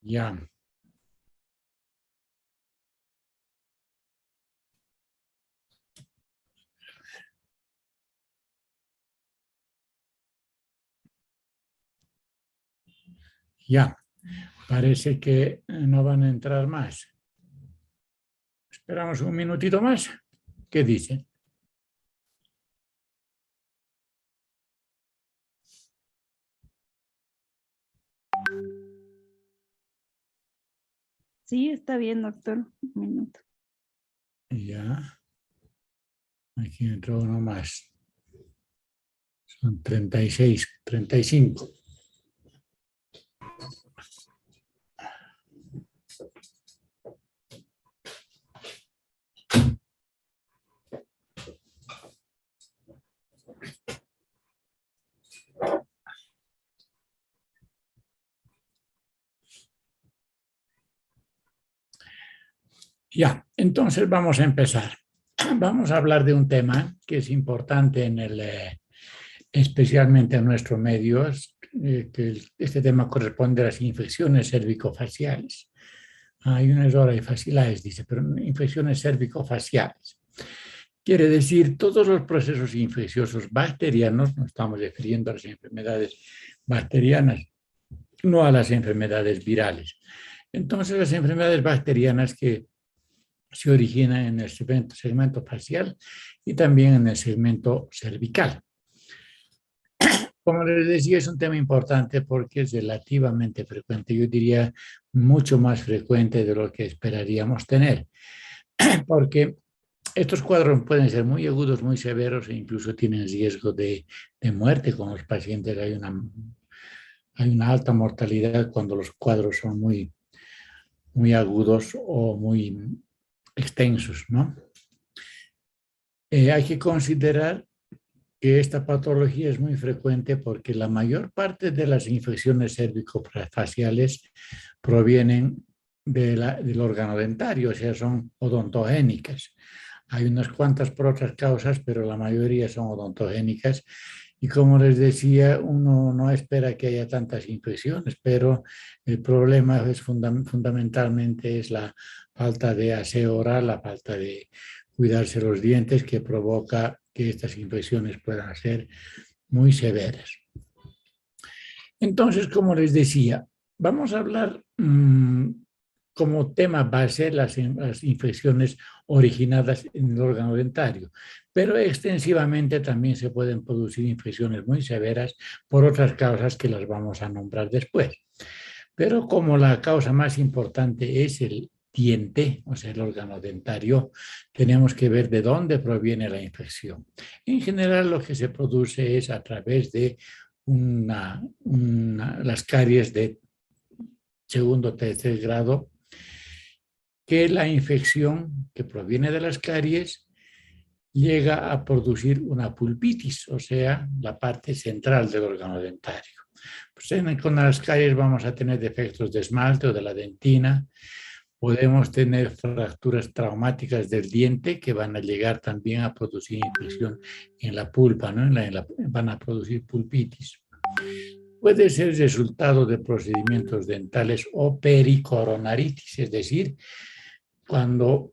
Ya. Ya. Parece que no van a entrar más. Esperamos un minutito más. ¿Qué dicen? Sí, está bien, doctor. Un minuto. Ya. Aquí entró uno más. Son 36, 35. Ya, entonces vamos a empezar. Vamos a hablar de un tema que es importante especialmente en nuestros medios, que este tema corresponde a las infecciones cervicofaciales. Hay un error ahí, faciales, dice, pero infecciones cervicofaciales. Quiere decir todos los procesos infecciosos bacterianos, nos estamos refiriendo a las enfermedades bacterianas, no a las enfermedades virales. Entonces, las enfermedades bacterianas que se originan en el segmento facial y también en el segmento cervical. Como les decía, es un tema importante porque es relativamente frecuente, yo diría mucho más frecuente de lo que esperaríamos tener, porque estos cuadros pueden ser muy agudos, muy severos e incluso tienen riesgo de muerte con los pacientes. Hay una alta mortalidad cuando los cuadros son muy agudos o muy extensos, ¿no? Hay que considerar que esta patología es muy frecuente porque la mayor parte de las infecciones cervicofaciales provienen del órgano dentario, o sea, son odontogénicas. Hay unas cuantas por otras causas, pero la mayoría son odontogénicas. Y como les decía, uno no espera que haya tantas infecciones, pero el problema es fundamentalmente es la falta de aseo oral, la falta de cuidarse los dientes que provoca que estas infecciones puedan ser muy severas. Entonces, como les decía, vamos a hablar como tema base las infecciones originadas en el órgano dentario, pero extensivamente también se pueden producir infecciones muy severas por otras causas que las vamos a nombrar después. Pero como la causa más importante es el diente, o sea, el órgano dentario, tenemos que ver de dónde proviene la infección. En general, lo que se produce es a través de las caries de segundo o tercer grado, que la infección que proviene de las caries llega a producir una pulpitis, o sea, la parte central del órgano dentario. Pues con las caries vamos a tener defectos de esmalte o de la dentina, podemos tener fracturas traumáticas del diente que van a llegar también a producir infección en la pulpa, ¿no? Van a producir pulpitis. Puede ser resultado de procedimientos dentales o pericoronaritis, es decir, cuando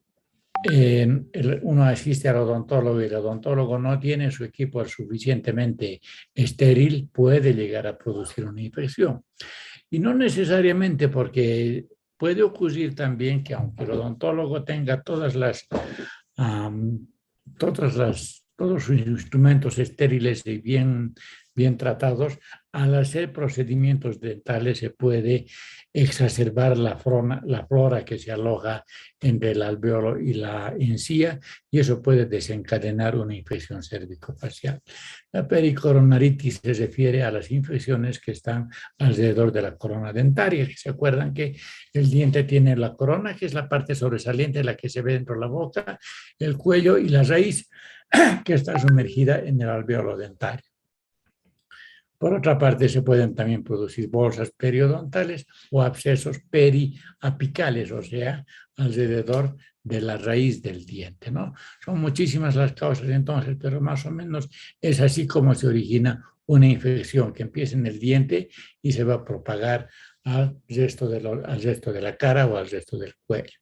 uno asiste al odontólogo y el odontólogo no tiene su equipo suficientemente estéril, puede llegar a producir una infección. Y no necesariamente porque puede ocurrir también que aunque el odontólogo tenga todos sus instrumentos estériles y bien tratados, al hacer procedimientos dentales se puede exacerbar la flora que se aloja entre el alveolo y la encía y eso puede desencadenar una infección cervicofacial. La pericoronaritis se refiere a las infecciones que están alrededor de la corona dentaria. ¿Se acuerdan que el diente tiene la corona, que es la parte sobresaliente, la que se ve dentro de la boca, el cuello y la raíz, que está sumergida en el alveolo dentario? Por otra parte, se pueden también producir bolsas periodontales o abscesos periapicales, o sea, alrededor de la raíz del diente, ¿no? Son muchísimas las causas entonces, pero más o menos es así como se origina una infección que empieza en el diente y se va a propagar al resto de la cara o al resto del cuello.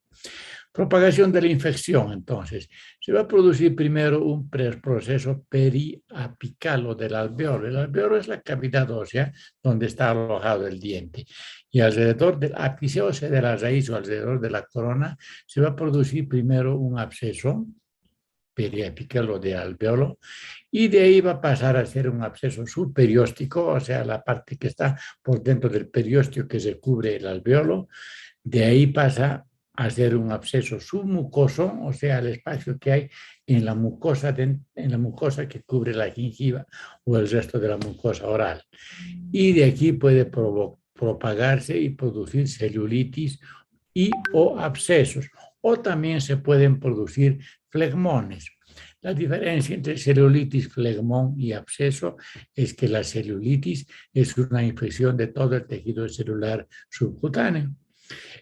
Propagación de la infección, entonces, se va a producir primero un proceso periapical o del alveolo. El alveolo es la cavidad ósea donde está alojado el diente. Y alrededor del ápice, o sea, de la raíz o alrededor de la corona, se va a producir primero un absceso periapical o de alveolo, y de ahí va a pasar a ser un absceso subperióstico, o sea, la parte que está por dentro del periósteo que se cubre el alveolo. De ahí pasa a ser un absceso submucoso, o sea, el espacio que hay en la mucosa que cubre la gingiva o el resto de la mucosa oral. Y de aquí puede propagarse y producir celulitis y o abscesos, o también se pueden producir flegmones. La diferencia entre celulitis, flegmón y absceso es que la celulitis es una infección de todo el tejido celular subcutáneo.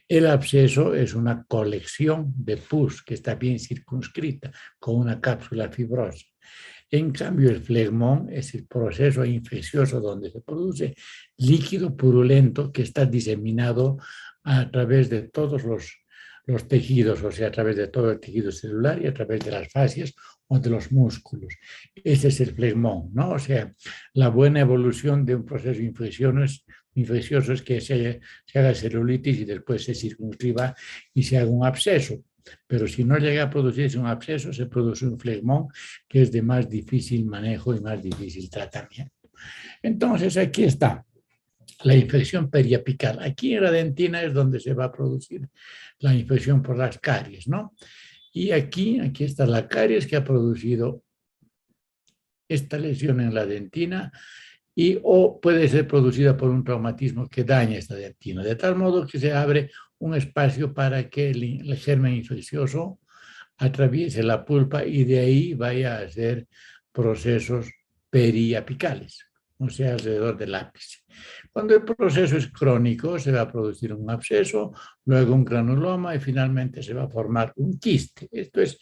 El absceso es una colección de pus que está bien circunscrita con una cápsula fibrosa. En cambio, el flegmón es el proceso infeccioso donde se produce líquido purulento que está diseminado a través de todos los tejidos, o sea, a través de todo el tejido celular y a través de las fascias o de los músculos. Ese es el flegmón, ¿no? O sea, la buena evolución de un proceso infeccioso es que se haga celulitis y después se circunscriba y se haga un absceso. Pero si no llega a producirse un absceso, se produce un flegmón que es de más difícil manejo y más difícil tratamiento. Entonces, aquí está la infección periapical. Aquí en la dentina es donde se va a producir la infección por las caries, ¿no? Y aquí está la caries que ha producido esta lesión en la dentina o puede ser producida por un traumatismo que daña esta dentina, de tal modo que se abre un espacio para que el germen infeccioso atraviese la pulpa y de ahí vaya a hacer procesos periapicales, o sea, alrededor del ápice. Cuando el proceso es crónico, se va a producir un absceso, luego un granuloma y finalmente se va a formar un quiste. Esto es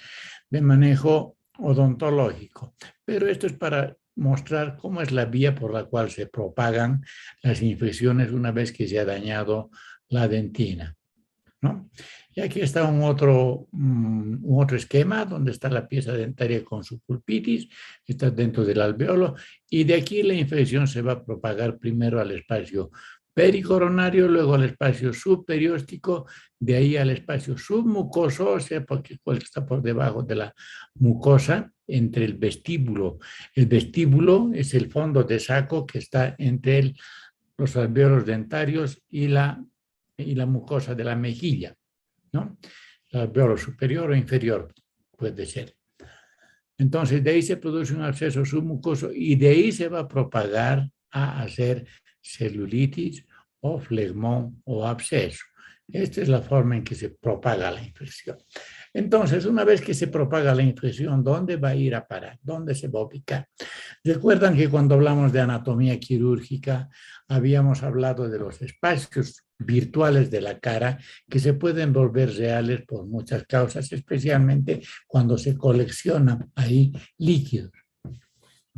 de manejo odontológico, pero esto es para mostrar cómo es la vía por la cual se propagan las infecciones una vez que se ha dañado la dentina, ¿no? Y aquí está un otro esquema donde está la pieza dentaria con su pulpitis, está dentro del alveolo, y de aquí la infección se va a propagar primero al espacio pericoronario, luego al espacio subperióstico, de ahí al espacio submucoso, o sea, porque está por debajo de la mucosa, entre el vestíbulo. El vestíbulo es el fondo de saco que está entre los alveolos dentarios y la mucosa de la mejilla, ¿no? El alveolo superior o inferior puede ser. Entonces, de ahí se produce un absceso submucoso y de ahí se va a propagar a hacer celulitis o flegmón o absceso. Esta es la forma en que se propaga la infección. Entonces, una vez que se propaga la infección, ¿dónde va a ir a parar? ¿Dónde se va a ubicar? Recuerdan que cuando hablamos de anatomía quirúrgica, habíamos hablado de los espacios virtuales de la cara que se pueden volver reales por muchas causas, especialmente cuando se coleccionan ahí líquidos.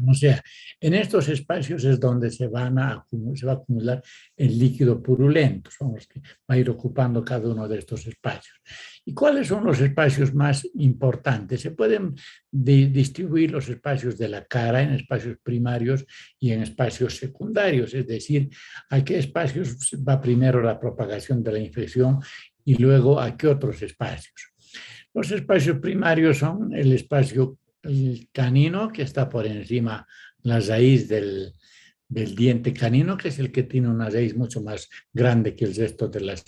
O sea, en estos espacios es donde se va a acumular el líquido purulento, son los que va a ir ocupando cada uno de estos espacios. ¿Y cuáles son los espacios más importantes? Se pueden distribuir los espacios de la cara en espacios primarios y en espacios secundarios, es decir, a qué espacios va primero la propagación de la infección y luego a qué otros espacios. Los espacios primarios son el espacio canino, que está por encima la raíz del diente canino, que es el que tiene una raíz mucho más grande que el resto de las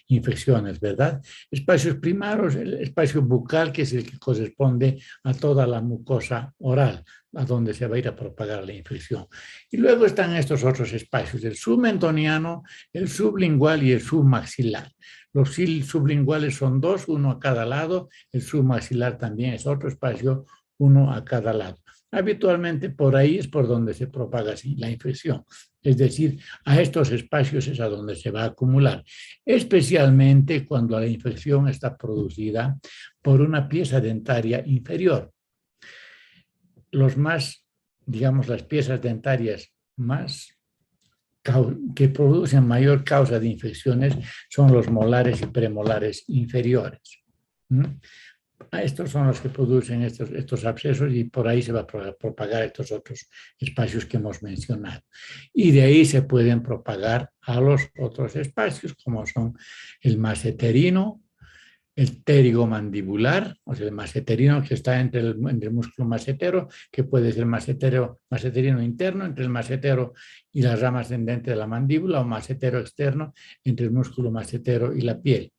infecciones, ¿verdad? Espacios primarios, el espacio bucal, que es el que corresponde a toda la mucosa oral, a donde se va a ir a propagar la infección. Y luego están estos otros espacios, el submentoniano, el sublingual y el submaxilar. Los sublinguales son dos, uno a cada lado, el submaxilar también es otro espacio, uno a cada lado. Habitualmente por ahí es por donde se propaga la infección, es decir, a estos espacios es a donde se va a acumular, especialmente cuando la infección está producida por una pieza dentaria inferior. Las piezas dentarias que producen mayor causa de infecciones son los molares y premolares inferiores. Estos son los que producen estos abscesos y por ahí se va a propagar estos otros espacios que hemos mencionado. Y de ahí se pueden propagar a los otros espacios como son el maseterino, el pterigomandibular, o sea, el maseterino que está entre el músculo masetero, que puede ser maseterino interno, entre el masetero y la rama ascendente de la mandíbula, o masetero externo, entre el músculo masetero y la piel.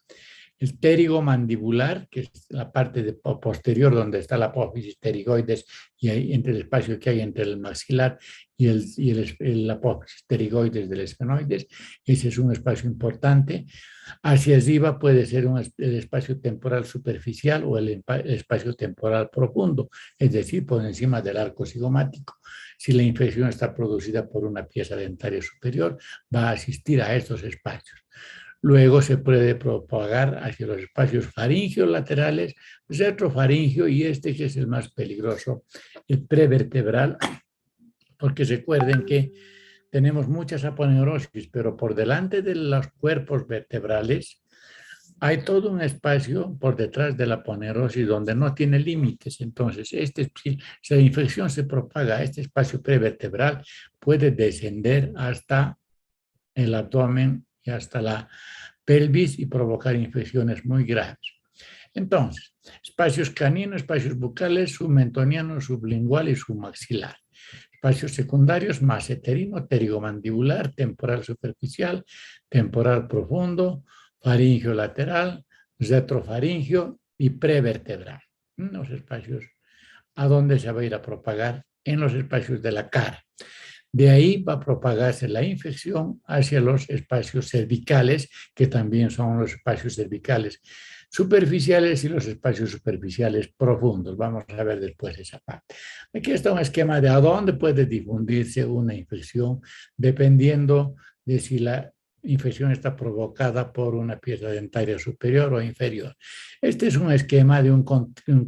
El pterigomandibular, que es la parte posterior donde está la apófisis pterigoides y ahí entre el espacio que hay entre el maxilar y la apófisis pterigoides del esfenoides, ese es un espacio importante. Hacia arriba puede ser el espacio temporal superficial o el espacio temporal profundo, es decir, por encima del arco cigomático. Si la infección está producida por una pieza dentaria superior, va a asistir a estos espacios. Luego se puede propagar hacia los espacios faringeos laterales, retrofaringeo y este que es el más peligroso, el prevertebral, porque recuerden que tenemos muchas aponeurosis, pero por delante de los cuerpos vertebrales hay todo un espacio por detrás de la aponeurosis donde no tiene límites. Entonces, si la infección se propaga a este espacio prevertebral, puede descender hasta el abdomen y hasta la pelvis y provocar infecciones muy graves. Entonces, espacios caninos, espacios bucales, submentoniano, sublingual y submaxilar. Espacios secundarios, maseterino, pterigomandibular, temporal superficial, temporal profundo, faringeo lateral, retrofaringeo y prevertebral. Los espacios a donde se va a ir a propagar en los espacios de la cara. De ahí va a propagarse la infección hacia los espacios cervicales, que también son los espacios cervicales superficiales y los espacios superficiales profundos. Vamos a ver después esa parte. Aquí está un esquema de a dónde puede difundirse una infección, dependiendo de si la infección está provocada por una pieza dentaria superior o inferior. Este es un esquema de un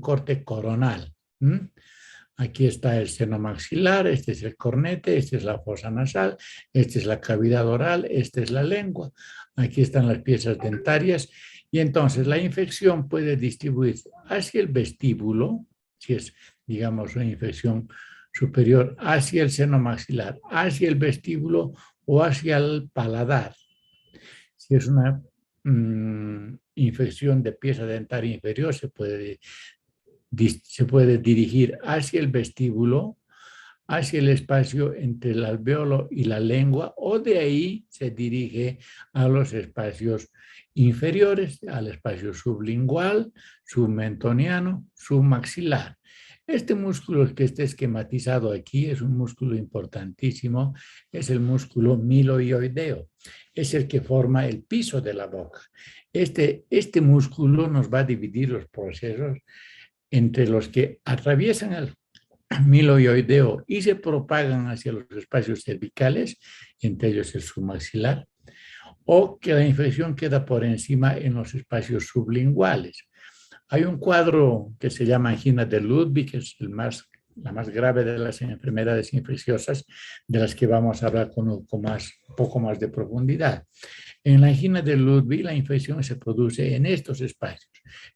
corte coronal. Aquí está el seno maxilar, este es el cornete, esta es la fosa nasal, esta es la cavidad oral, esta es la lengua. Aquí están las piezas dentarias y entonces la infección puede distribuirse hacia el vestíbulo, si es, digamos, una infección superior, hacia el seno maxilar, hacia el vestíbulo o hacia el paladar. Si es una infección de pieza dentaria inferior, se puede dirigir hacia el vestíbulo, hacia el espacio entre el alvéolo y la lengua, o de ahí se dirige a los espacios inferiores, al espacio sublingual, submentoniano, submaxilar. Este músculo que está esquematizado aquí es un músculo importantísimo, es el músculo miloioideo, es el que forma el piso de la boca. Este músculo nos va a dividir los procesos entre los que atraviesan el miloioideo y se propagan hacia los espacios cervicales, entre ellos el submaxilar, o que la infección queda por encima en los espacios sublinguales. Hay un cuadro que se llama angina de Ludwig, que es la más grave de las enfermedades infecciosas, de las que vamos a hablar con un poco más de profundidad. En la angina de Ludwig, la infección se produce en estos espacios,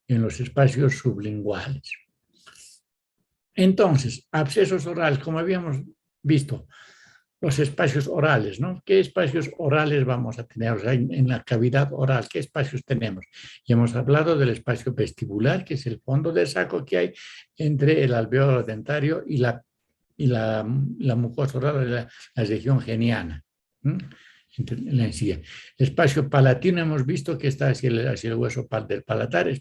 en los espacios sublinguales. Entonces, abscesos orales, como habíamos visto, los espacios orales, ¿no? ¿Qué espacios orales vamos a tener? O sea, en la cavidad oral, ¿qué espacios tenemos? Y hemos hablado del espacio vestibular, que es el fondo del saco que hay entre el alvéolo dentario y la mucosa oral, la región geniana. En la encía. El espacio palatino hemos visto que está hacia el hueso del palatar,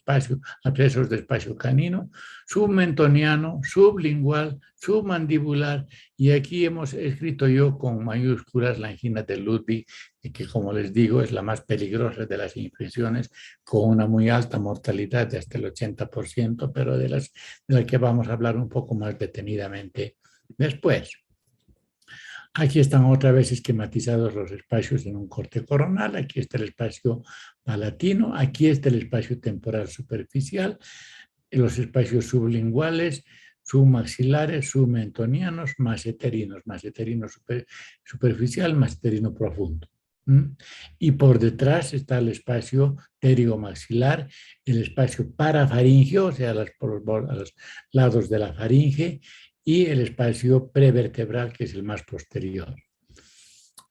abscesos del espacio canino, submentoniano, sublingual, submandibular, y aquí hemos escrito yo con mayúsculas la angina de Ludwig, que como les digo es la más peligrosa de las infecciones, con una muy alta mortalidad de hasta el 80%, pero de la que vamos a hablar un poco más detenidamente después. Aquí están otra vez esquematizados los espacios en un corte coronal. Aquí está el espacio palatino. Aquí está el espacio temporal superficial. Los espacios sublinguales submaxilares, submentonianos, maseterinos superficial, maseterino profundo. Y por detrás está el espacio pterigomaxilar, el espacio parafaringeo, o sea, a los lados de la faringe, y el espacio prevertebral, que es el más posterior.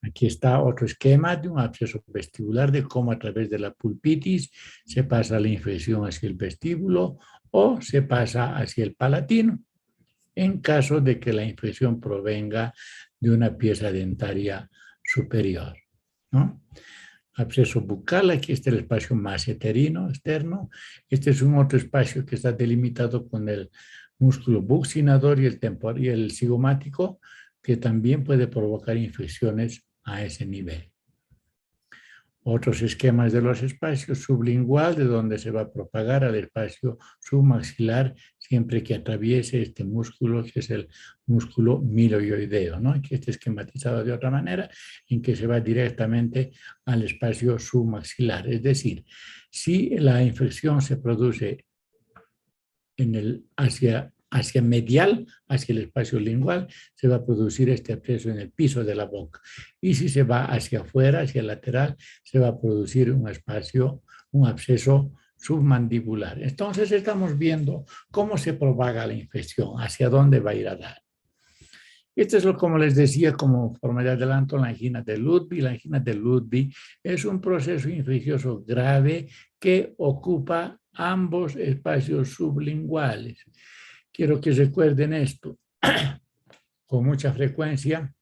Aquí está otro esquema de un absceso vestibular, de cómo a través de la pulpitis se pasa la infección hacia el vestíbulo o se pasa hacia el palatino, en caso de que la infección provenga de una pieza dentaria superior, ¿no? Absceso bucal, aquí está el espacio maseterino externo. Este es un otro espacio que está delimitado con el músculo buccinador y el cigomático, que también puede provocar infecciones a ese nivel. Otros esquemas de los espacios: sublingual, de donde se va a propagar al espacio submaxilar siempre que atraviese este músculo, que es el músculo miloioideo, ¿no? Aquí está esquematizado de otra manera, en que se va directamente al espacio submaxilar. Es decir, si la infección se produce hacia medial, hacia el espacio lingual, se va a producir este absceso en el piso de la boca. Y si se va hacia afuera, hacia el lateral, se va a producir un absceso submandibular. Entonces estamos viendo cómo se propaga la infección, hacia dónde va a ir a dar. Esto es como les decía, como forma de adelanto, la angina de Ludwig. La angina de Ludwig es un proceso infeccioso grave que ocupa ambos espacios sublinguales. Quiero que recuerden esto. Con mucha frecuencia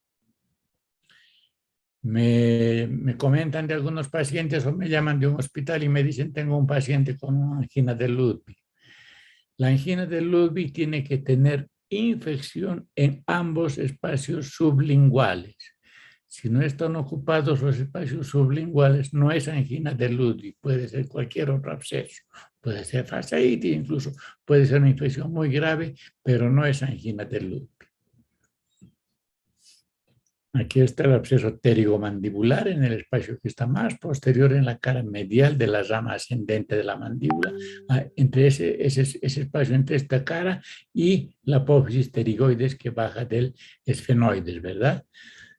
me comentan de algunos pacientes o me llaman de un hospital y me dicen: tengo un paciente con una angina de Ludwig. La angina de Ludwig tiene que tener infección en ambos espacios sublinguales. Si no están ocupados los espacios sublinguales, no es angina de Ludwig, puede ser cualquier otro absceso, puede ser fasciitis, incluso puede ser una infección muy grave, pero no es angina de Ludwig. Aquí está el absceso pterigomandibular, en el espacio que está más posterior en la cara medial de la rama ascendente de la mandíbula, entre ese espacio entre esta cara y la apófisis pterigoides que baja del esfenoides, ¿verdad?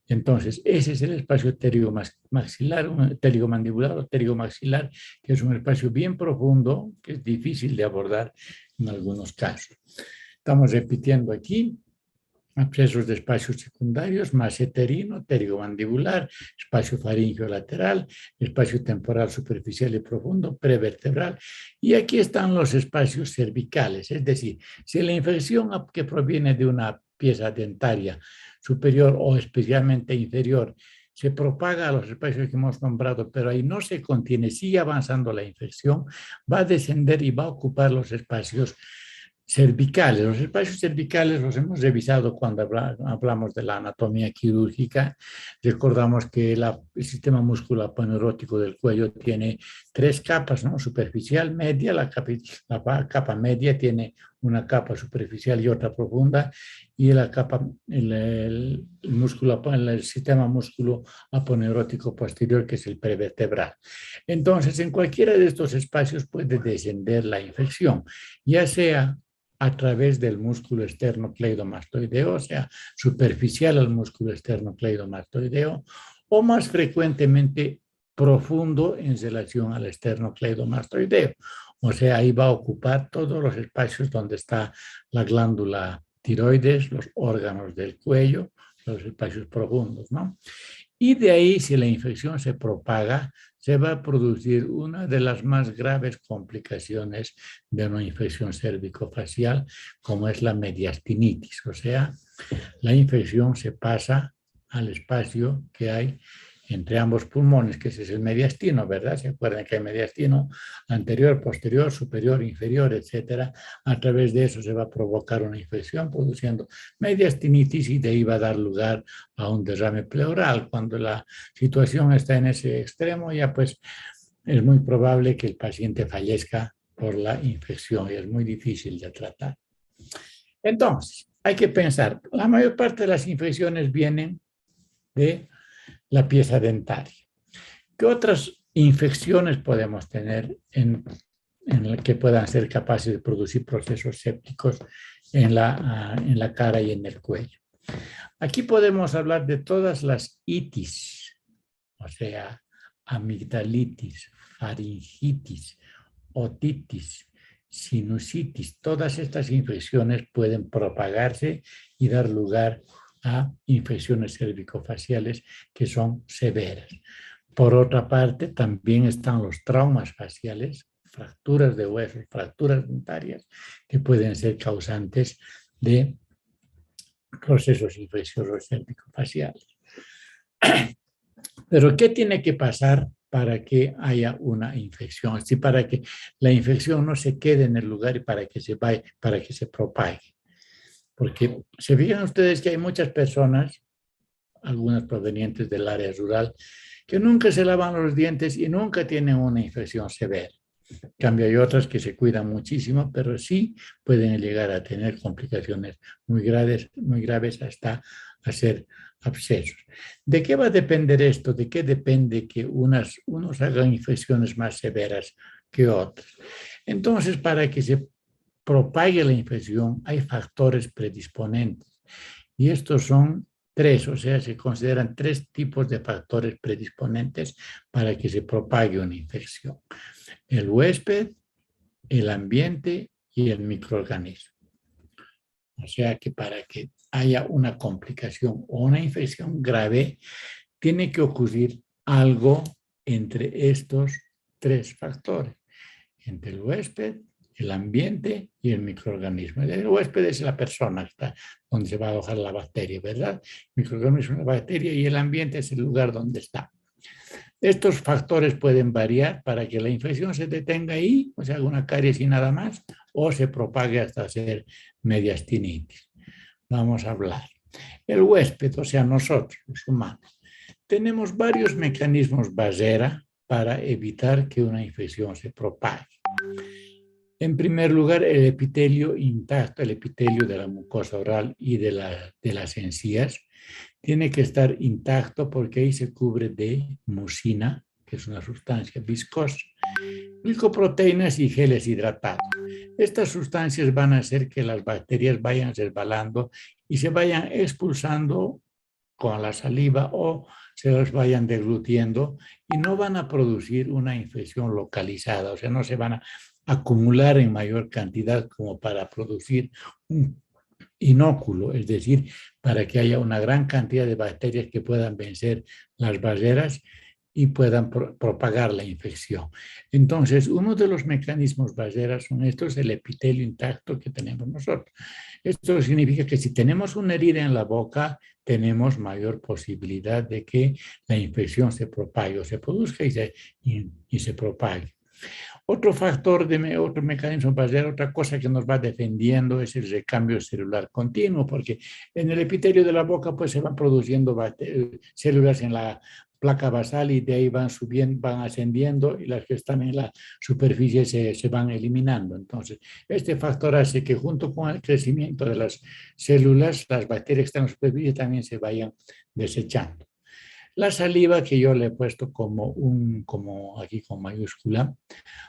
Entonces, ese es el espacio pterigomandibular o pterigomaxilar, que es un espacio bien profundo, que es difícil de abordar en algunos casos. Estamos repitiendo aquí: abscesos de espacios secundarios, maseterino, pterigomandibular, espacio faríngeo lateral, espacio temporal superficial y profundo, prevertebral. Y aquí están los espacios cervicales, es decir, si la infección que proviene de una pieza dentaria superior o especialmente inferior se propaga a los espacios que hemos nombrado, pero ahí no se contiene, sigue avanzando la infección, va a descender y va a ocupar los espacios cervicales. Los espacios cervicales los hemos revisado cuando hablamos de la anatomía quirúrgica. Recordamos que el sistema musculoaponeurótico del cuello tiene 3 capas, ¿no? Superficial, media. La capa media tiene una capa superficial y otra profunda, y el sistema musculoaponeurótico posterior, que es el prevertebral. Entonces, en cualquiera de estos espacios puede descender la infección, ya sea a través del músculo externo cleidomastoideo, o sea, superficial al músculo externo cleidomastoideo, o más frecuentemente profundo en relación al externo cleidomastoideo. O sea, ahí va a ocupar todos los espacios donde está la glándula tiroides, los órganos del cuello, los espacios profundos, ¿no? Y de ahí, si la infección se propaga, se va a producir una de las más graves complicaciones de una infección cervicofacial, como es la mediastinitis. O sea, la infección se pasa al espacio que hay entre ambos pulmones, que ese es el mediastino, ¿verdad? ¿Se acuerdan que hay mediastino anterior, posterior, superior, inferior, etcétera? A través de eso se va a provocar una infección produciendo mediastinitis, y de ahí va a dar lugar a un derrame pleural. Cuando la situación está en ese extremo, ya pues es muy probable que el paciente fallezca por la infección y es muy difícil de tratar. Entonces, hay que pensar, la mayor parte de las infecciones vienen de la pieza dentaria. ¿Qué otras infecciones podemos tener en que puedan ser capaces de producir procesos sépticos en la cara y en el cuello. Aquí podemos hablar de todas las itis, o sea, amigdalitis, faringitis, otitis, sinusitis. Todas estas infecciones pueden propagarse y dar lugar a infecciones cervicofaciales que son severas. Por otra parte, también están los traumas faciales, fracturas de huesos, fracturas dentarias, que pueden ser causantes de procesos infecciosos cervicofaciales. Pero, ¿qué tiene que pasar para que haya una infección? Así, para que la infección no se quede en el lugar y para que se vaya, para que se propague. Porque se fijan ustedes que hay muchas personas, algunas provenientes del área rural, que nunca se lavan los dientes y nunca tienen una infección severa. En cambio, hay otras que se cuidan muchísimo, pero sí pueden llegar a tener complicaciones muy graves hasta hacer abscesos. ¿De qué va a depender esto? ¿De qué depende que unos hagan infecciones más severas que otras? Entonces, para que se propague la infección, hay factores predisponentes. Y estos son tres, o sea, se consideran tres tipos de factores predisponentes para que se propague una infección: el huésped, el ambiente y el microorganismo. O sea que para que haya una complicación o una infección grave, tiene que ocurrir algo entre estos tres factores, entre el huésped, el ambiente y el microorganismo. El huésped es la persona que está donde se va a alojar la bacteria, ¿verdad? El microorganismo es la bacteria y el ambiente es el lugar donde está. Estos factores pueden variar para que la infección se detenga ahí, o sea, una caries y nada más, o se propague hasta hacer mediastinitis. Vamos a hablar. El huésped, o sea, nosotros, los humanos, tenemos varios mecanismos basera para evitar que una infección se propague. En primer lugar, el epitelio intacto, el epitelio de la mucosa oral y de las encías, tiene que estar intacto porque ahí se cubre de mucina, que es una sustancia viscosa, glicoproteínas y geles hidratados. Estas sustancias van a hacer que las bacterias vayan resbalando y se vayan expulsando con la saliva o se las vayan deglutiendo y no van a producir una infección localizada, o sea, no se van a acumular en mayor cantidad como para producir un inóculo, es decir, para que haya una gran cantidad de bacterias que puedan vencer las barreras y puedan propagar la infección. Entonces, uno de los mecanismos barreras son estos, el epitelio intacto que tenemos nosotros. Esto significa que si tenemos una herida en la boca, tenemos mayor posibilidad de que la infección se propague o se produzca y se propague. Otro factor, otro mecanismo basal, otra cosa que nos va defendiendo es el recambio celular continuo, porque en el epitelio de la boca pues se van produciendo células en la placa basal y de ahí van subiendo, van ascendiendo y las que están en la superficie se van eliminando. Entonces, este factor hace que junto con el crecimiento de las células, las bacterias que están en la superficie también se vayan desechando. La saliva, que yo le he puesto como aquí con mayúscula,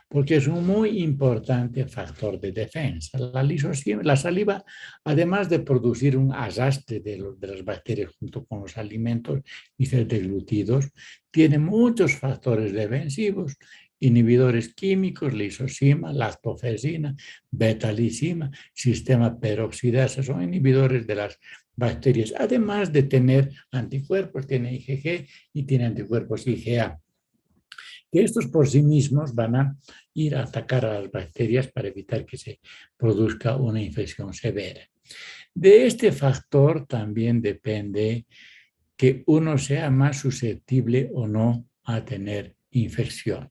porque es un muy importante factor de defensa. La saliva, además de producir un arrastre de las bacterias junto con los alimentos y ser deglutidos, tiene muchos factores defensivos, inhibidores químicos, lisozima, lactofesina, beta-lisina, sistema peroxidasa, son inhibidores de las bacterias, además de tener anticuerpos, tiene IgG y tiene anticuerpos IgA, que estos por sí mismos van a ir a atacar a las bacterias para evitar que se produzca una infección severa. De este factor también depende que uno sea más susceptible o no a tener infección,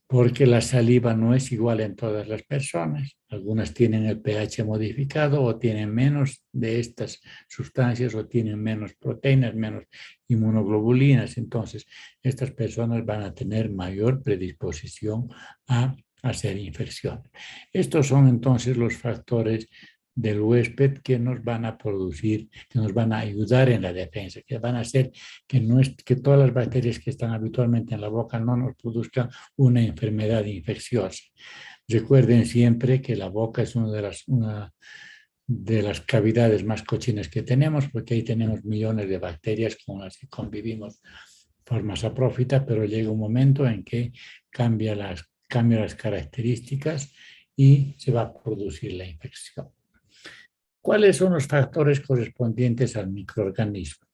porque la saliva no es igual en todas las personas. Algunas tienen el pH modificado o tienen menos de estas sustancias o tienen menos proteínas, menos inmunoglobulinas. Entonces, estas personas van a tener mayor predisposición a hacer infección. Estos son entonces los factores del huésped que nos van a producir, que nos van a ayudar en la defensa, que van a hacer que todas las bacterias que están habitualmente en la boca no nos produzcan una enfermedad infecciosa. Recuerden siempre que la boca es una de las cavidades más cochinas que tenemos, porque ahí tenemos millones de bacterias con las que convivimos de forma saprófita, pero llega un momento en que cambia las características y se va a producir la infección. ¿Cuáles son los factores correspondientes al microorganismo?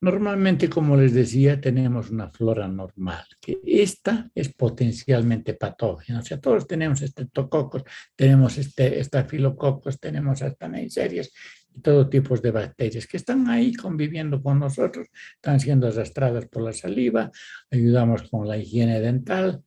Normalmente, como les decía, tenemos una flora normal, que esta es potencialmente patógena. O sea, todos tenemos estreptococos, tenemos estafilococos, tenemos hasta neiserias y todo tipo de bacterias que están ahí conviviendo con nosotros, están siendo arrastradas por la saliva, ayudamos con la higiene dental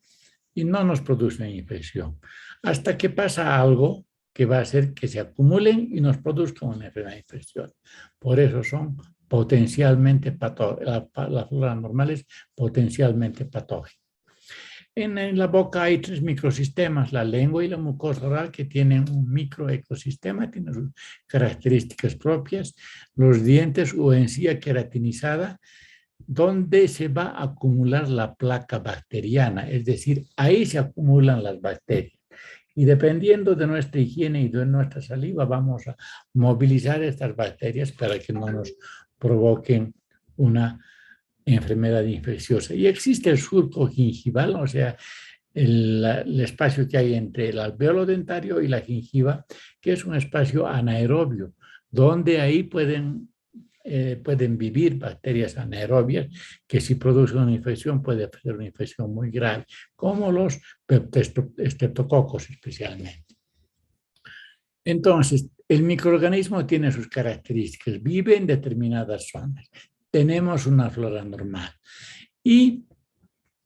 y no nos producen infección. Hasta que pasa algo que va a hacer que se acumulen y nos produzcan una enfermedad de infección. Por eso son potencialmente patógenas. La flora normal es potencialmente patógena. En la boca hay 3 microsistemas, la lengua y la mucosa oral, que tienen un microecosistema, tienen sus características propias, los dientes o encía queratinizada, donde se va a acumular la placa bacteriana, es decir, ahí se acumulan las bacterias. Y dependiendo de nuestra higiene y de nuestra saliva, vamos a movilizar estas bacterias para que no nos provoquen una enfermedad infecciosa. Y existe el surco gingival, o sea, el espacio que hay entre el alvéolo dentario y la gengiva, que es un espacio anaerobio, donde ahí pueden vivir bacterias anaerobias que si producen una infección puede ser una infección muy grave, como los estreptococos especialmente. Entonces, el microorganismo tiene sus características, vive en determinadas zonas. Tenemos una flora normal y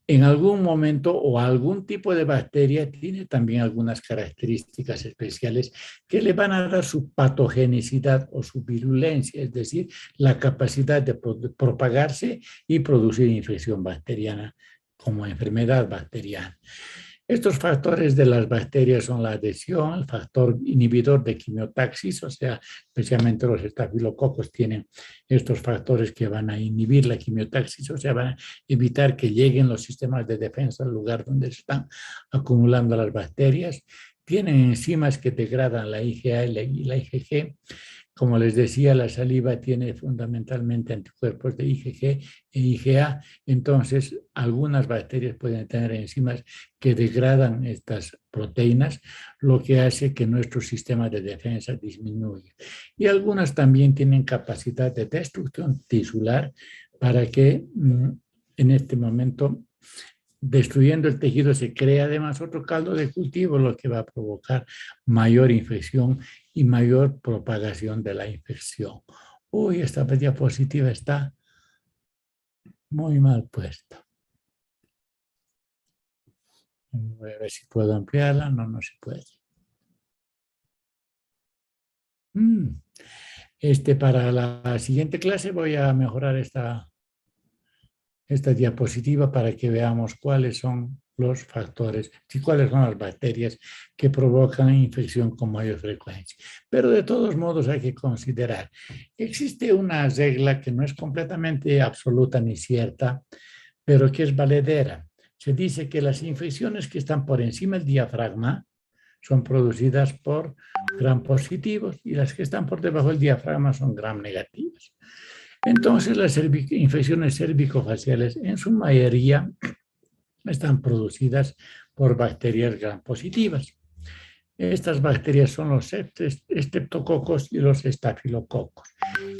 en algún momento o algún tipo de bacteria tiene también algunas características especiales que le van a dar su patogenicidad o su virulencia, es decir, la capacidad de propagarse y producir infección bacteriana como enfermedad bacteriana. Estos factores de las bacterias son la adhesión, el factor inhibidor de quimiotaxis, o sea, especialmente los estafilococos tienen estos factores que van a inhibir la quimiotaxis, o sea, van a evitar que lleguen los sistemas de defensa al lugar donde se están acumulando las bacterias. Tienen enzimas que degradan la IgA y la IgG. Como les decía, la saliva tiene fundamentalmente anticuerpos de IgG e IgA, entonces algunas bacterias pueden tener enzimas que degradan estas proteínas, lo que hace que nuestro sistema de defensa disminuya. Y algunas también tienen capacidad de destrucción tisular para que en este momento, destruyendo el tejido, se crea además otro caldo de cultivo, lo que va a provocar mayor infección y mayor propagación de la infección. Uy, esta diapositiva está muy mal puesta. Voy a ver si puedo ampliarla. No, no se puede. Para la siguiente clase voy a mejorar esta diapositiva para que veamos cuáles son los factores y cuáles son las bacterias que provocan infección con mayor frecuencia. Pero de todos modos hay que considerar que existe una regla que no es completamente absoluta ni cierta, pero que es valedera. Se dice que las infecciones que están por encima del diafragma son producidas por gram positivos y las que están por debajo del diafragma son gram negativas. Entonces, las infecciones cervicofaciales en su mayoría están producidas por bacterias gram positivas. Estas bacterias son los estreptococos y los estafilococos,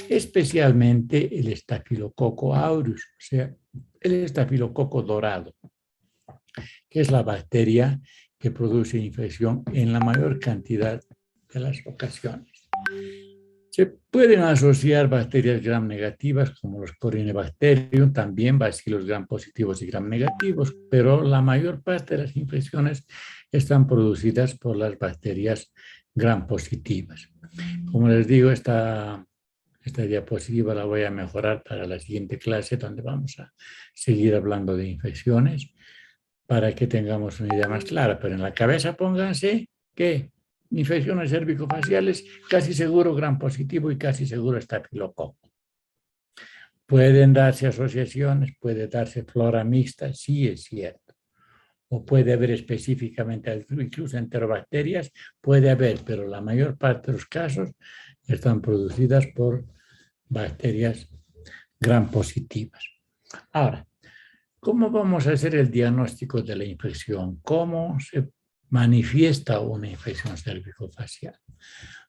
especialmente el estafilococo aureus, o sea, el estafilococo dorado, que es la bacteria que produce infección en la mayor cantidad de las ocasiones. Se pueden asociar bacterias gram negativas como los Corynebacterium, también bacilos gram positivos y gram negativos, pero la mayor parte de las infecciones están producidas por las bacterias gram positivas. Como les digo, esta diapositiva la voy a mejorar para la siguiente clase, donde vamos a seguir hablando de infecciones para que tengamos una idea más clara. Pero en la cabeza pónganse que infecciones cervicofaciales, casi seguro gram positivo y casi seguro estafilococo. Pueden darse asociaciones, puede darse flora mixta, sí es cierto. O puede haber específicamente, incluso enterobacterias, puede haber, pero la mayor parte de los casos están producidas por bacterias gram positivas. Ahora, ¿cómo vamos a hacer el diagnóstico de la infección? ¿Cómo se manifiesta una infección cervicofacial?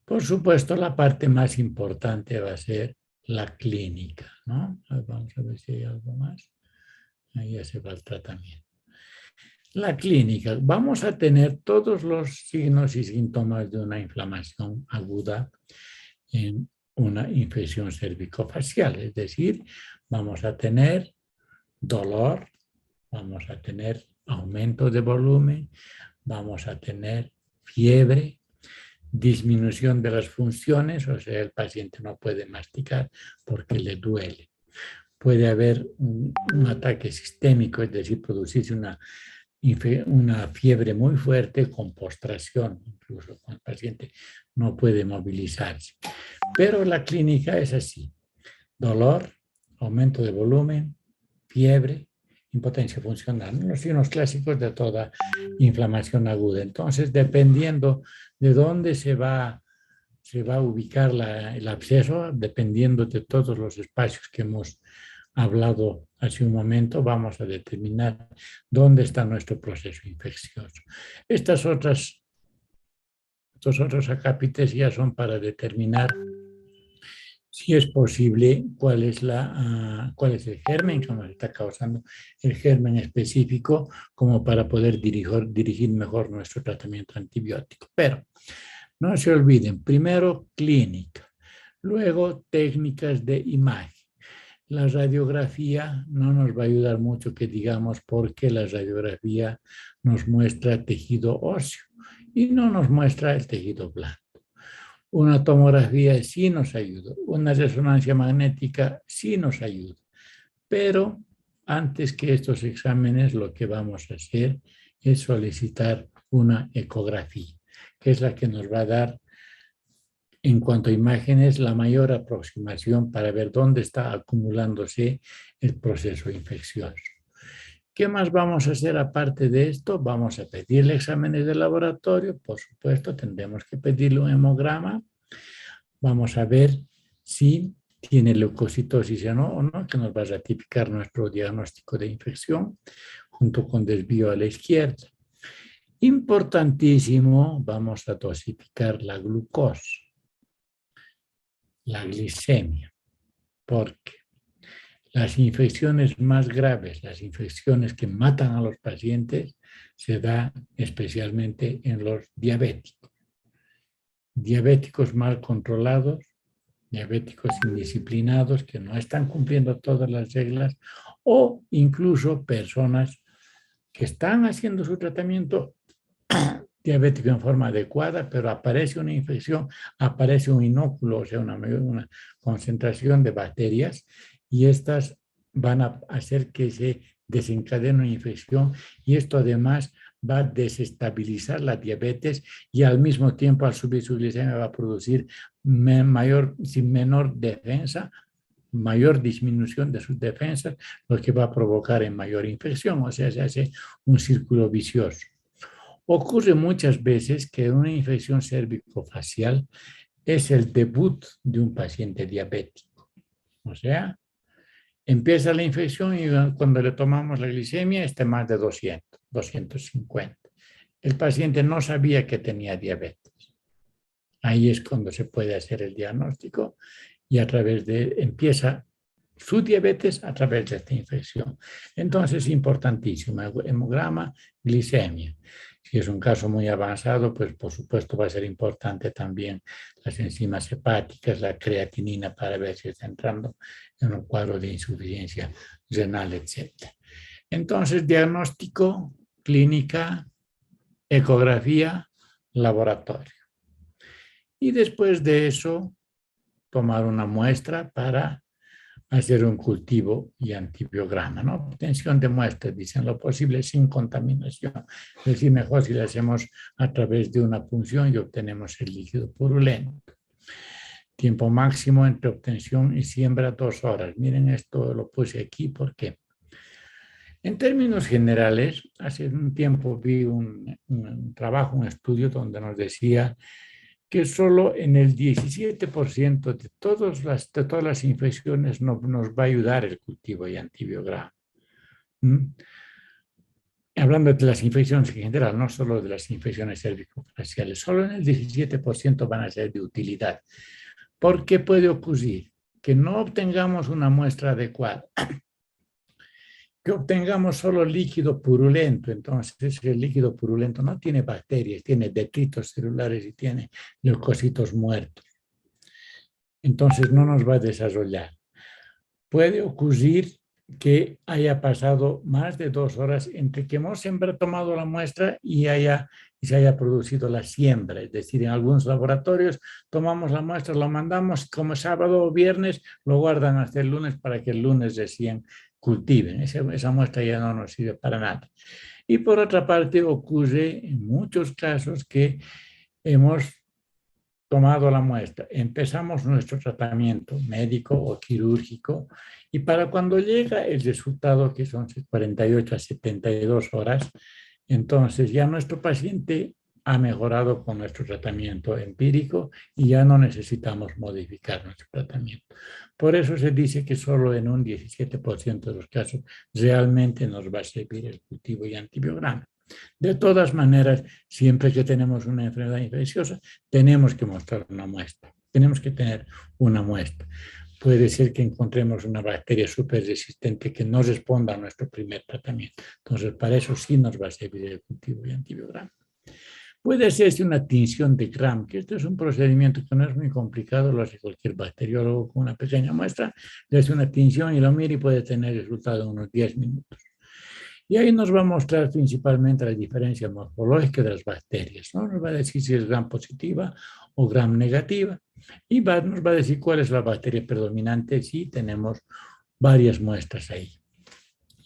Por supuesto, la parte más importante va a ser la clínica, ¿no? Vamos a ver si hay algo más. Ahí ya se va el tratamiento. La clínica, vamos a tener todos los signos y síntomas de una inflamación aguda en una infección cervicofacial, es decir, vamos a tener dolor, vamos a tener aumento de volumen, vamos a tener fiebre, disminución de las funciones, o sea, el paciente no puede masticar porque le duele. Puede haber un ataque sistémico, es decir, producirse una fiebre muy fuerte con postración, incluso cuando el paciente no puede movilizarse. Pero la clínica es así: dolor, aumento de volumen, fiebre, impotencia funcional, los signos clásicos de toda inflamación aguda. Entonces, dependiendo de dónde se va a ubicar el absceso, dependiendo de todos los espacios que hemos hablado hace un momento, vamos a determinar dónde está nuestro proceso infeccioso. Estos otros acápites ya son para determinar si es posible cuál es el germen que nos está causando, el germen específico, como para poder dirigir mejor nuestro tratamiento antibiótico. Pero no se olviden, primero clínica, luego técnicas de imagen. La radiografía no nos va a ayudar mucho, que digamos, porque la radiografía nos muestra tejido óseo y no nos muestra el tejido blando. Una tomografía sí nos ayuda, una resonancia magnética sí nos ayuda, pero antes que estos exámenes lo que vamos a hacer es solicitar una ecografía, que es la que nos va a dar, en cuanto a imágenes, la mayor aproximación para ver dónde está acumulándose el proceso infeccioso. ¿Qué más vamos a hacer aparte de esto? Vamos a pedirle exámenes de laboratorio, por supuesto, tendremos que pedirle un hemograma. Vamos a ver si tiene leucocitosis o no, que nos va a ratificar nuestro diagnóstico de infección, junto con desvío a la izquierda. Importantísimo, vamos a dosificar la glucosa, la glicemia, porque las infecciones más graves, las infecciones que matan a los pacientes, se da especialmente en los diabéticos. Diabéticos mal controlados, diabéticos indisciplinados que no están cumpliendo todas las reglas, o incluso personas que están haciendo su tratamiento diabético en forma adecuada, pero aparece una infección, aparece un inóculo, o sea, una concentración de bacterias, y estas van a hacer que se desencadene una infección, y esto además va a desestabilizar la diabetes, y al mismo tiempo, al subir su glicemia, va a producir menor defensa, mayor disminución de sus defensas, lo que va a provocar en mayor infección, o sea, se hace un círculo vicioso. Ocurre muchas veces que una infección cervicofacial es el debut de un paciente diabético. O sea, empieza la infección y cuando le tomamos la glicemia está más de 200, 250. El paciente no sabía que tenía diabetes. Ahí es cuando se puede hacer el diagnóstico y empieza su diabetes a través de esta infección. Entonces, importantísimo, hemograma, glicemia. Si es un caso muy avanzado, pues por supuesto va a ser importante también las enzimas hepáticas, la creatinina, para ver si está entrando en un cuadro de insuficiencia renal, etc. Entonces, diagnóstico, clínica, ecografía, laboratorio. Y después de eso, tomar una muestra para hacer un cultivo y antibiograma, ¿no? Obtención de muestras, dicen lo posible sin contaminación. Es decir, mejor si lo hacemos a través de una punción y obtenemos el líquido purulento. Tiempo máximo entre obtención y siembra 2 horas. Miren, esto lo puse aquí porque en términos generales, hace un tiempo vi un trabajo, un estudio donde nos decía que solo en el 17% de todas las infecciones nos va a ayudar el cultivo y antibiograma. ¿Mm? Hablando de las infecciones en general, no solo de las infecciones cervicofaciales, solo en el 17% van a ser de utilidad. ¿Por qué puede ocurrir? Que no obtengamos una muestra adecuada, que obtengamos solo líquido purulento. Entonces, el líquido purulento no tiene bacterias, tiene detritos celulares y tiene leucocitos muertos. Entonces, no nos va a desarrollar. Puede ocurrir que haya pasado más de 2 horas entre que hemos tomado la muestra y se haya producido la siembra. Es decir, en algunos laboratorios tomamos la muestra, lo mandamos como sábado o viernes, lo guardan hasta el lunes para que el lunes recién cultiven. Esa muestra ya no nos sirve para nada. Y por otra parte, ocurre en muchos casos que hemos tomado la muestra, empezamos nuestro tratamiento médico o quirúrgico y para cuando llega el resultado, que son 48 a 72 horas, entonces ya nuestro paciente ha mejorado con nuestro tratamiento empírico y ya no necesitamos modificar nuestro tratamiento. Por eso se dice que solo en un 17% de los casos realmente nos va a servir el cultivo y antibiograma. De todas maneras, siempre que tenemos una enfermedad infecciosa, tenemos que mostrar una muestra, tenemos que tener una muestra. Puede ser que encontremos una bacteria súper resistente que no responda a nuestro primer tratamiento. Entonces, para eso sí nos va a servir el cultivo y antibiograma. Puede hacerse una tinción de Gram, que este es un procedimiento que no es muy complicado, lo hace cualquier bacteriólogo con una pequeña muestra, le hace una tinción y lo mira y puede tener resultado en unos 10 minutos. Y ahí nos va a mostrar principalmente la diferencia morfológica de las bacterias, ¿no? Nos va a decir si es gram positiva o gram negativa y nos va a decir cuál es la bacteria predominante si tenemos varias muestras ahí.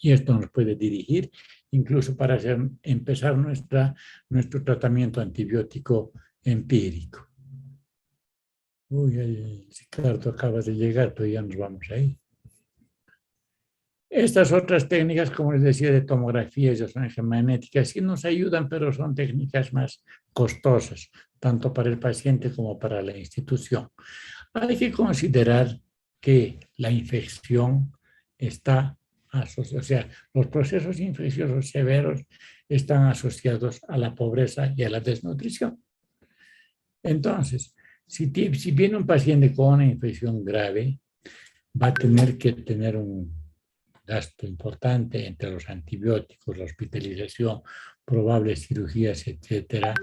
Y esto nos puede dirigir incluso para empezar nuestro tratamiento antibiótico empírico. Uy, Ricardo acaba de llegar, pero ya nos vamos ahí. Estas otras técnicas, como les decía, de tomografía y resonancia magnética, sí nos ayudan, pero son técnicas más costosas, tanto para el paciente como para la institución. Hay que considerar que la infección está asociada, o sea, los procesos infecciosos severos están asociados a la pobreza y a la desnutrición. Entonces, si viene un paciente con una infección grave, va a tener que tener un gasto importante entre los antibióticos, la hospitalización, probables cirugías, etcétera.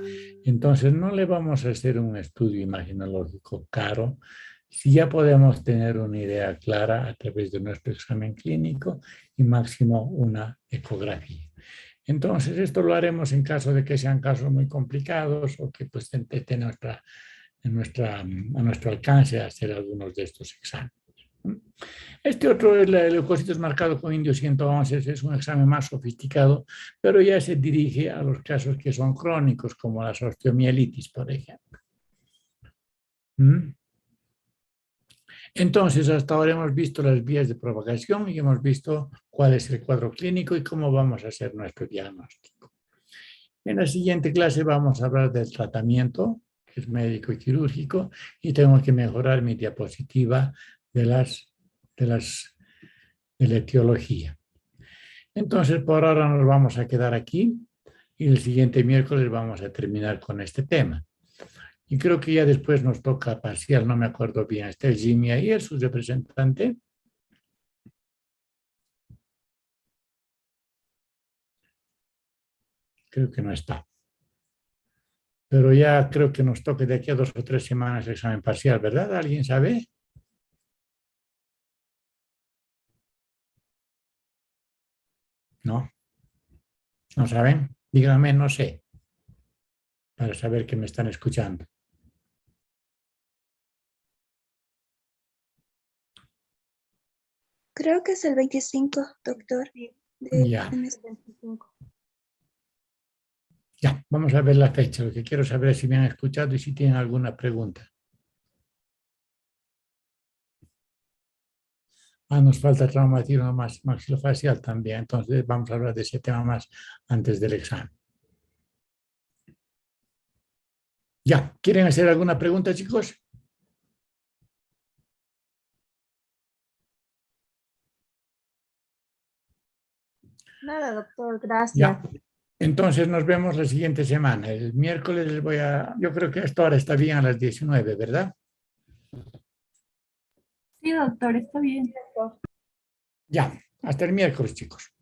Entonces, no le vamos a hacer un estudio imaginológico caro, si ya podemos tener una idea clara a través de nuestro examen clínico y máximo una ecografía. Entonces, esto lo haremos en caso de que sean casos muy complicados o que pues esté a nuestro alcance hacer algunos de estos exámenes. Este otro, el leucocitos marcado con indio 111, es un examen más sofisticado, pero ya se dirige a los casos que son crónicos, como las osteomielitis, por ejemplo. Entonces, hasta ahora hemos visto las vías de propagación y hemos visto cuál es el cuadro clínico y cómo vamos a hacer nuestro diagnóstico. En la siguiente clase vamos a hablar del tratamiento, que es médico y quirúrgico, y tengo que mejorar mi diapositiva de la etiología. Entonces, por ahora nos vamos a quedar aquí y el siguiente miércoles vamos a terminar con este tema. Y creo que ya después nos toca parcial, no me acuerdo bien. ¿Está el Jimmy ahí, el su representante? Creo que no está. Pero ya creo que nos toque de aquí a 2 o 3 semanas el examen parcial, ¿verdad? ¿Alguien sabe? ¿No? ¿No saben? Díganme, no sé, para saber que me están escuchando. Creo que es el 25, doctor. De Ya. este mes 25. Ya, vamos a ver la fecha. Lo que quiero saber es si me han escuchado y si tienen alguna pregunta. Nos falta traumatismo maxilofacial también, entonces vamos a hablar de ese tema más antes del examen. Ya, ¿quieren hacer alguna pregunta, chicos? Nada, doctor, gracias. Ya. Entonces nos vemos la siguiente semana. El miércoles yo creo que esto ahora está bien a las 19, ¿verdad? Sí, doctor, está bien. Ya, hasta el miércoles, chicos.